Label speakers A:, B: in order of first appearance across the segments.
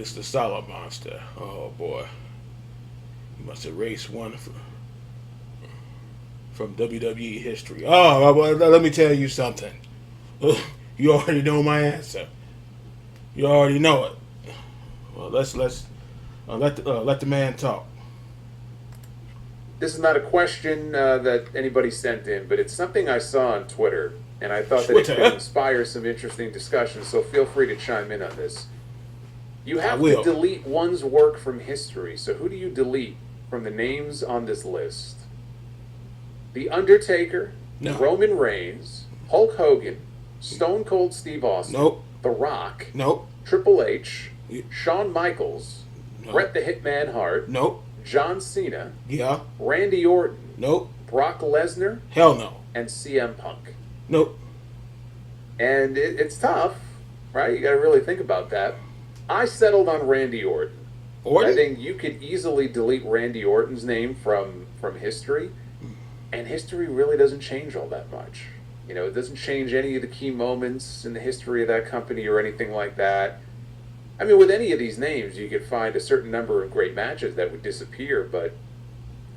A: it's the Solid Monster. Oh boy, he must erase one from WWE history. Oh, well, let me tell you something. You already know my answer. You already know it. Well, let the man talk.
B: This is not a question that anybody sent in, but it's something I saw on Twitter, and I thought that it could
A: Twitter.
B: inspire some interesting discussion, so feel free to chime in on this. You
A: I
B: have to
A: will.
B: delete one's work from history, so who do you delete from the names on this list? The Undertaker,
A: No.
B: Roman Reigns, Hulk Hogan, Stone Cold Steve Austin,
A: Nope.
B: The Rock,
A: Nope.
B: Triple H,
A: Yeah.
B: Shawn Michaels,
A: No.
B: Bret the Hitman Hart,
A: Nope.
B: John Cena,
A: Yeah.
B: Randy Orton,
A: Nope.
B: Brock Lesnar,
A: Hell no.
B: and CM Punk.
A: Nope.
B: And it's tough, right? You got to really think about that. I settled on Randy Orton.
A: Orton?
B: I think you could easily delete Randy Orton's name from history, and history really doesn't change all that much. You know, it doesn't change any of the key moments in the history of that company or anything like that. I mean, with any of these names, you could find a certain number of great matches that would disappear, but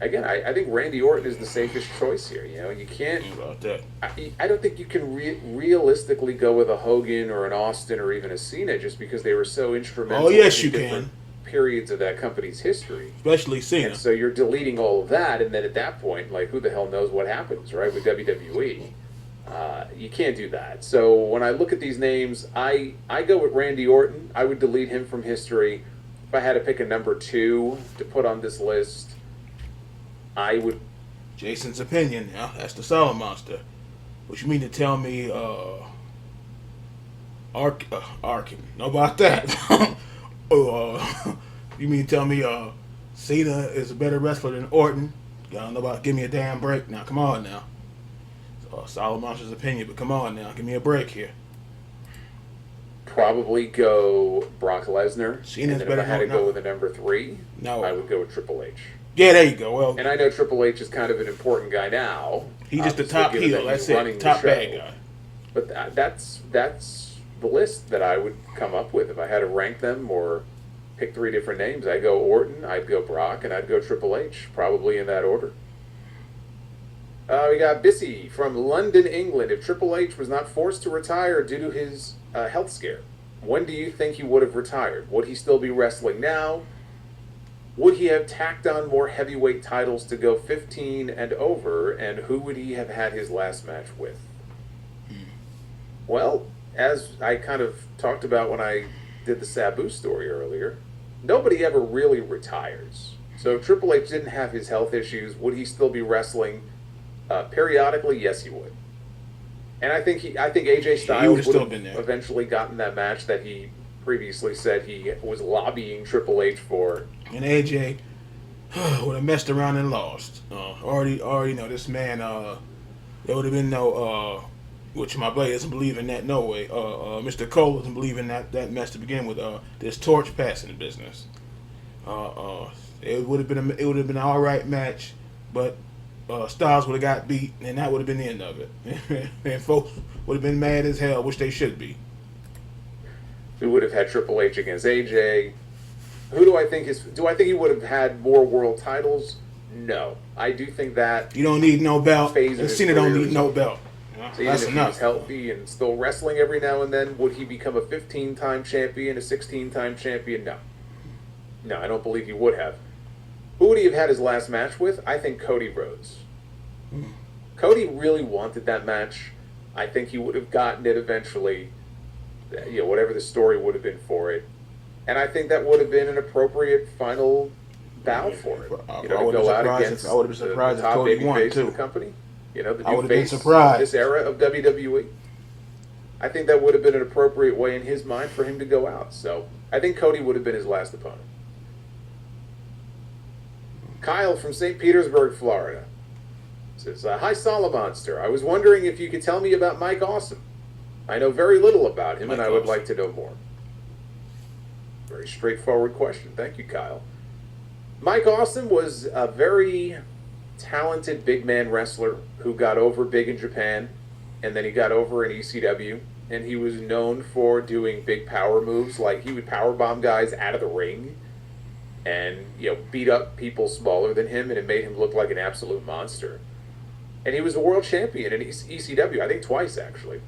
B: again, I think Randy Orton is the safest choice here. You know, you can't.
A: Think about that.
B: I don't think you can realistically go with a Hogan or an Austin or even a Cena just because they were so instrumental.
A: Oh, yes,
B: in
A: you
B: different periods of that company's history.
A: Especially Cena.
B: And so you're deleting all of that, and then at that point, like, who the hell knows what happens, right, with WWE? You can't do that. So when I look at these names, I go with Randy Orton. I would delete him from history. If I had to pick a number 2 to put on this list, I would.
A: Jason's opinion. Yeah, that's the Solid Monster. What you mean to tell me? Arkin. Know about that? You mean to tell me? Cena is a better wrestler than Orton? Y'all know about? Give me a damn break now. Come on now. Solid Monster's opinion, but come on now. Give me a break here.
B: Probably go Brock Lesnar.
A: Cena's
B: and then
A: better
B: if I had to
A: than- no.
B: go with a number 3,
A: No.
B: I would go with Triple H.
A: Yeah, there you go. Well,
B: And I know Triple H is kind of an important guy now.
A: he's just the
B: obviously,
A: top
B: given that
A: heel.
B: he's
A: That's
B: running
A: it.
B: the
A: Top
B: show.
A: bad guy.
B: But that's the list that I would come up with if I had to rank them or pick 3 different names. I'd go Orton, I'd go Brock, and I'd go Triple H, probably in that order. We got Bissy from London, England. If Triple H was not forced to retire due to his health scare, when do you think he would have retired? Would he still be wrestling now? Would he have tacked on more heavyweight titles to go 15 and over? And who would he have had his last match with? Well, as I kind of talked about when I did the Sabu story earlier, nobody ever really retires. So if Triple H didn't have his health issues, would he still be wrestling periodically? Yes, he would. And I think AJ Styles
A: would've
B: would
A: still
B: have
A: been there.
B: eventually gotten that match that he previously said he was lobbying Triple H for.
A: And AJ would have messed around and lost. Already know this man. There would have been no. Which my buddy doesn't believe in that. No way. Mr. Cole doesn't believe in that mess to begin with. This torch passing business. It would have been an all right match, but Styles would have got beat, and that would have been the end of it. And folks would have been mad as hell, which they should be.
B: We would have had Triple H against AJ. Who do I think he would have had more world titles? No. I do think that
A: You don't need no belt.
B: phase of
A: And
B: his
A: Cena don't
B: career
A: need
B: is
A: no
B: over.
A: belt.
B: So even
A: That's
B: if he was
A: enough.
B: healthy and still wrestling every now and then, would he become a 15-time champion, a 16-time champion? No. No, I don't believe he would have. Who would he have had his last match with? I think Cody Rhodes. Cody really wanted that match. I think he would have gotten it eventually. Whatever the story would have been for it. And I think that would have been an appropriate final bow for it.
A: I
B: To
A: would've
B: go
A: been
B: out
A: surprised
B: against
A: I would've been surprised
B: the
A: if
B: top
A: Cody
B: baby
A: won,
B: face
A: too.
B: of the company. The
A: I
B: new
A: would've been
B: face
A: surprised.
B: of this era of WWE. I think that would have been an appropriate way in his mind for him to go out. So I think Cody would have been his last opponent. Kyle from St. Petersburg, Florida says, "Hi, Solomonster. I was wondering if you could tell me about Mike Awesome. I know very little about him,
A: Mike
B: and I would
A: Awesome.
B: like to know more." Very straightforward question. Thank you, Kyle. Mike Awesome was a very talented big man wrestler who got over big in Japan, and then he got over in ECW, and he was known for doing big power moves. Like he would power bomb guys out of the ring and beat up people smaller than him, and it made him look like an absolute monster. And he was a world champion in ECW, I think twice actually.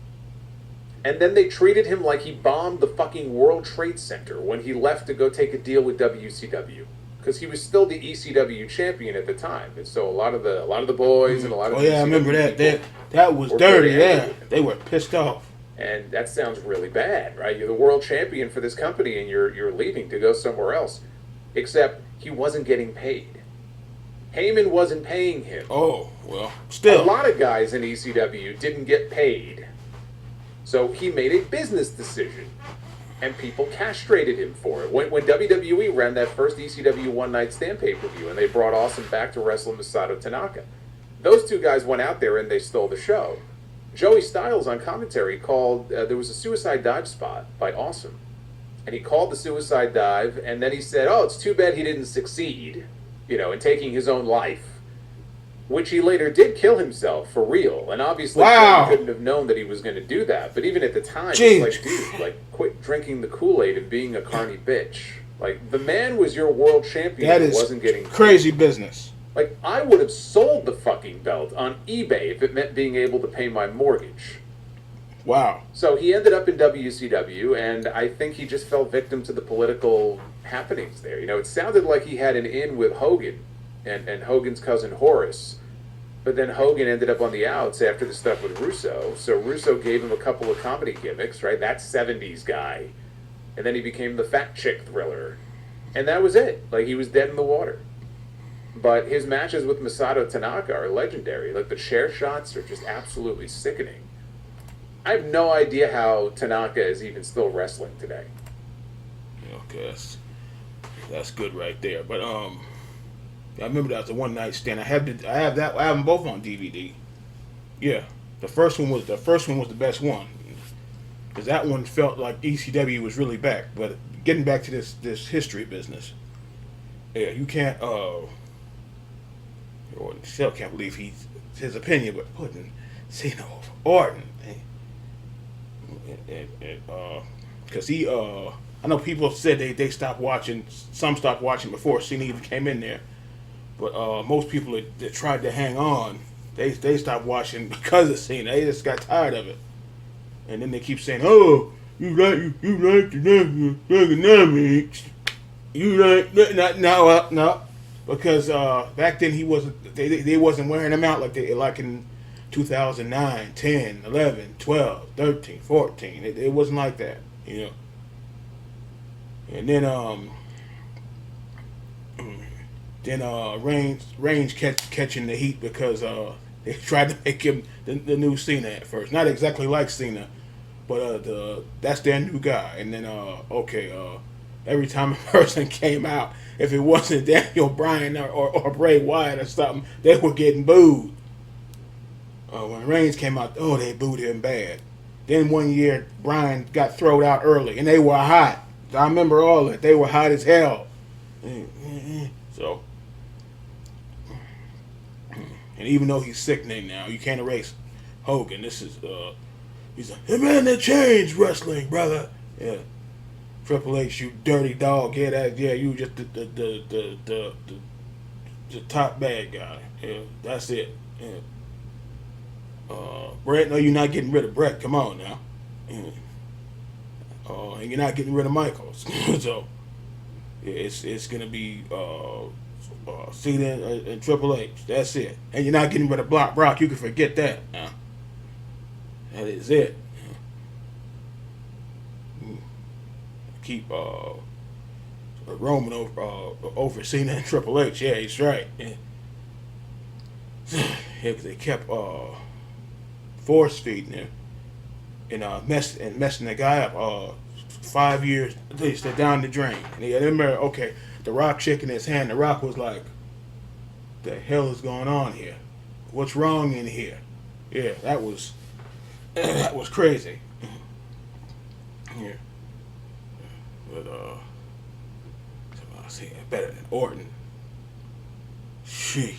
B: And then they treated him like he bombed the fucking World Trade Center when he left to go take a deal with WCW, because he was still the ECW champion at the time. And so a lot of the boys and a lot of
A: I remember that. That was dirty. Yeah, they were pissed off.
B: And that sounds really bad, right? You're the world champion for this company, and you're leaving to go somewhere else. Except he wasn't getting paid. Heyman wasn't paying him.
A: Oh, well, still.
B: A lot of guys in ECW didn't get paid. So he made a business decision, and people castrated him for it. When WWE ran that first ECW One Night Stand pay-per-view, and they brought Awesome back to wrestle Masato Tanaka, those two guys went out there and they stole the show. Joey Styles on commentary called, there was a suicide dive spot by Awesome, and he called the suicide dive, and then he said, oh, it's too bad he didn't succeed, in taking his own life. Which he later did kill himself for real, and obviously he couldn't have known that he was going to do that. But even at the time, it's like, dude, quit drinking the Kool-Aid and being a carny bitch. Like, the man was your world champion
A: that
B: wasn't getting paid.
A: Crazy business.
B: Like, I would have sold the fucking belt on eBay if it meant being able to pay my mortgage.
A: Wow.
B: So he ended up in WCW, and I think he just fell victim to the political happenings there. It sounded like he had an in with Hogan and Hogan's cousin Horace, but then Hogan ended up on the outs after the stuff with Russo. So Russo gave him a couple of comedy gimmicks, right? That 70s guy. And then he became the fat chick thriller. And that was it. Like, he was dead in the water. But his matches with Masato Tanaka are legendary. Like, the chair shots are just absolutely sickening. I have no idea how Tanaka is even still wrestling today.
A: Okay, that's good right there. But I remember that was a One Night Stand. I have them both on DVD. Yeah, the first one was the best one, because that one felt like ECW was really back. But getting back to this history business, yeah, you can't. Still can't believe his opinion, but putting Cena over Orton, because he I know people said they stopped watching. Some stopped watching before Cena even came in there. But most people that tried to hang on, they stopped watching because of Cena. They just got tired of it, and then they keep saying, "Oh, you like the dynamics, you like no," because back then he wasn't. They wasn't wearing them out like in 2009, 10, 11, 12, 13, 14. It wasn't like that, And then Reigns catching the heat because they tried to make him the new Cena at first. Not exactly like Cena, but that's their new guy. And then every time a person came out, if it wasn't Daniel Bryan or Bray Wyatt or something, they were getting booed. When Reigns came out, they booed him bad. Then one year, Bryan got thrown out early, and they were hot. I remember all that. They were hot as hell. So, and even though he's sickening now, you can't erase Hogan. This is he's like, hey man, they changed wrestling, brother. Yeah, Triple H, you dirty dog. Yeah, you just the top bad guy. Yeah, that's it. Yeah. Brett, no, you're not getting rid of Brett. Come on now. Yeah. And you're not getting rid of Michaels. So yeah, it's gonna be Cena and Triple H. That's it. And you're not getting rid of Brock. You can forget that. That is it. Keep Roman over Cena and Triple H. Yeah, he's right. Yeah, because they kept force feeding him and messing the guy up. 5 years, at least, they're down the drain. And I remember, the Rock shaking his hand. The Rock was like, "The hell is going on here? What's wrong in here?" Yeah, that was crazy. Yeah, but I say better than Orton. She.